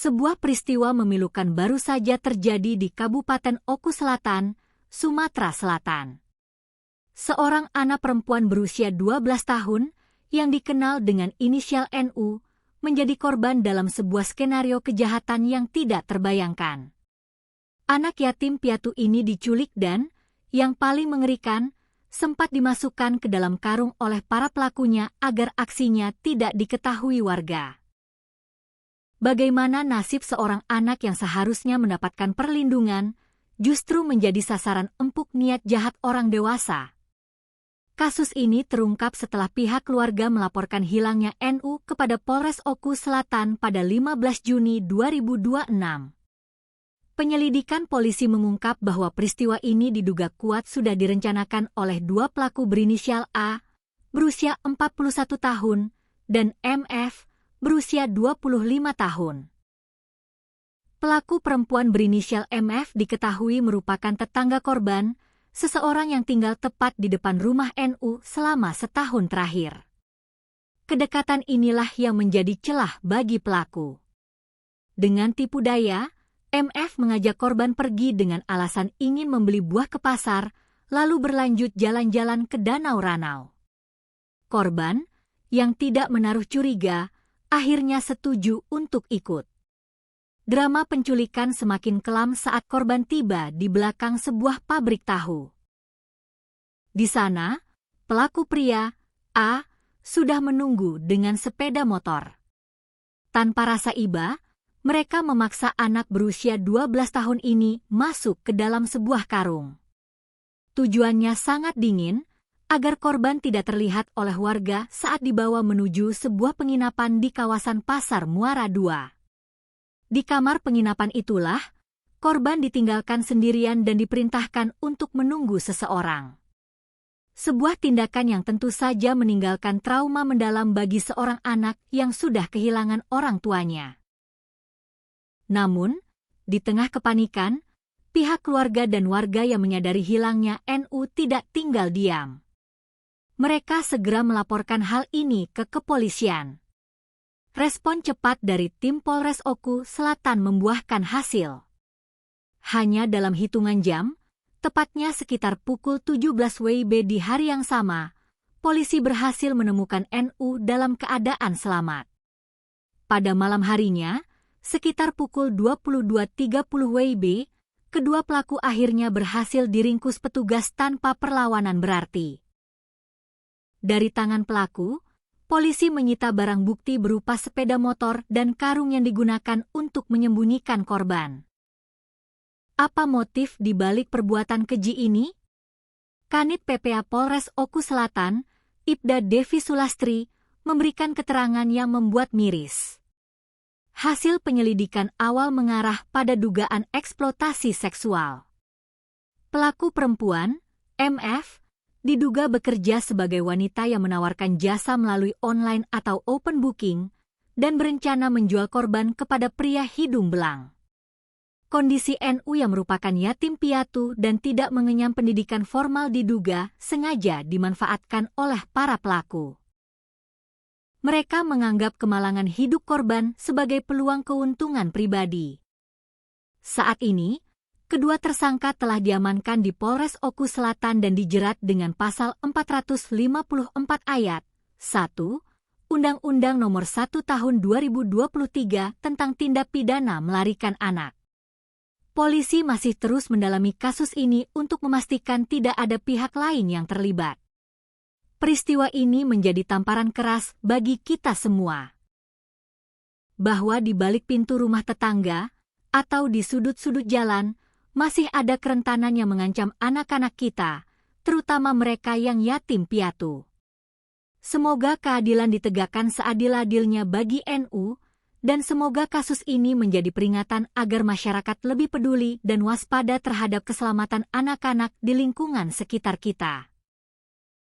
Sebuah peristiwa memilukan baru saja terjadi di Kabupaten Oku Selatan, Sumatera Selatan. Seorang anak perempuan berusia 12 tahun yang dikenal dengan inisial NU menjadi korban dalam sebuah skenario kejahatan yang tidak terbayangkan. Anak yatim piatu ini diculik dan, yang paling mengerikan, sempat dimasukkan ke dalam karung oleh para pelakunya agar aksinya tidak diketahui warga. Bagaimana nasib seorang anak yang seharusnya mendapatkan perlindungan, justru menjadi sasaran empuk niat jahat orang dewasa? Kasus ini terungkap setelah pihak keluarga melaporkan hilangnya NU kepada Polres Oku Selatan pada 15 Juni 2026. Penyelidikan polisi mengungkap bahwa peristiwa ini diduga kuat sudah direncanakan oleh dua pelaku berinisial A, berusia 41 tahun, dan MF, berusia 25 tahun. Pelaku perempuan berinisial MF diketahui merupakan tetangga korban, seseorang yang tinggal tepat di depan rumah NU selama setahun terakhir. Kedekatan inilah yang menjadi celah bagi pelaku. Dengan tipu daya, MF mengajak korban pergi dengan alasan ingin membeli buah ke pasar, lalu berlanjut jalan-jalan ke Danau Ranau. Korban, yang tidak menaruh curiga, akhirnya setuju untuk ikut. Drama penculikan semakin kelam saat korban tiba di belakang sebuah pabrik tahu. Di sana, pelaku pria, A, sudah menunggu dengan sepeda motor. Tanpa rasa iba, mereka memaksa anak berusia 12 tahun ini masuk ke dalam sebuah karung. Tujuannya sangat dingin, agar korban tidak terlihat oleh warga saat dibawa menuju sebuah penginapan di kawasan Pasar Muara II. Di kamar penginapan itulah, korban ditinggalkan sendirian dan diperintahkan untuk menunggu seseorang. Sebuah tindakan yang tentu saja meninggalkan trauma mendalam bagi seorang anak yang sudah kehilangan orang tuanya. Namun, di tengah kepanikan, pihak keluarga dan warga yang menyadari hilangnya NU tidak tinggal diam. Mereka segera melaporkan hal ini ke kepolisian. Respon cepat dari tim Polres Oku Selatan membuahkan hasil. Hanya dalam hitungan jam, tepatnya sekitar pukul 17 WIB di hari yang sama, polisi berhasil menemukan NU dalam keadaan selamat. Pada malam harinya, sekitar pukul 22.30 WIB, kedua pelaku akhirnya berhasil diringkus petugas tanpa perlawanan berarti. Dari tangan pelaku, polisi menyita barang bukti berupa sepeda motor dan karung yang digunakan untuk menyembunyikan korban. Apa motif di balik perbuatan keji ini? Kanit PPA Polres Oku Selatan, Ibda Devi Sulastri, memberikan keterangan yang membuat miris. Hasil penyelidikan awal mengarah pada dugaan eksploitasi seksual. Pelaku perempuan, MF, diduga bekerja sebagai wanita yang menawarkan jasa melalui online atau open booking dan berencana menjual korban kepada pria hidung belang. Kondisi NU yang merupakan yatim piatu dan tidak mengenyam pendidikan formal diduga sengaja dimanfaatkan oleh para pelaku. Mereka menganggap kemalangan hidup korban sebagai peluang keuntungan pribadi. Saat ini, kedua tersangka telah diamankan di Polres Oku Selatan dan dijerat dengan pasal 454 ayat 1 Undang-Undang Nomor 1 Tahun 2023 tentang tindak pidana melarikan anak. Polisi masih terus mendalami kasus ini untuk memastikan tidak ada pihak lain yang terlibat. Peristiwa ini menjadi tamparan keras bagi kita semua. Bahwa di balik pintu rumah tetangga atau di sudut-sudut jalan, masih ada kerentanan yang mengancam anak-anak kita, terutama mereka yang yatim piatu. Semoga keadilan ditegakkan seadil-adilnya bagi NU, dan semoga kasus ini menjadi peringatan agar masyarakat lebih peduli dan waspada terhadap keselamatan anak-anak di lingkungan sekitar kita.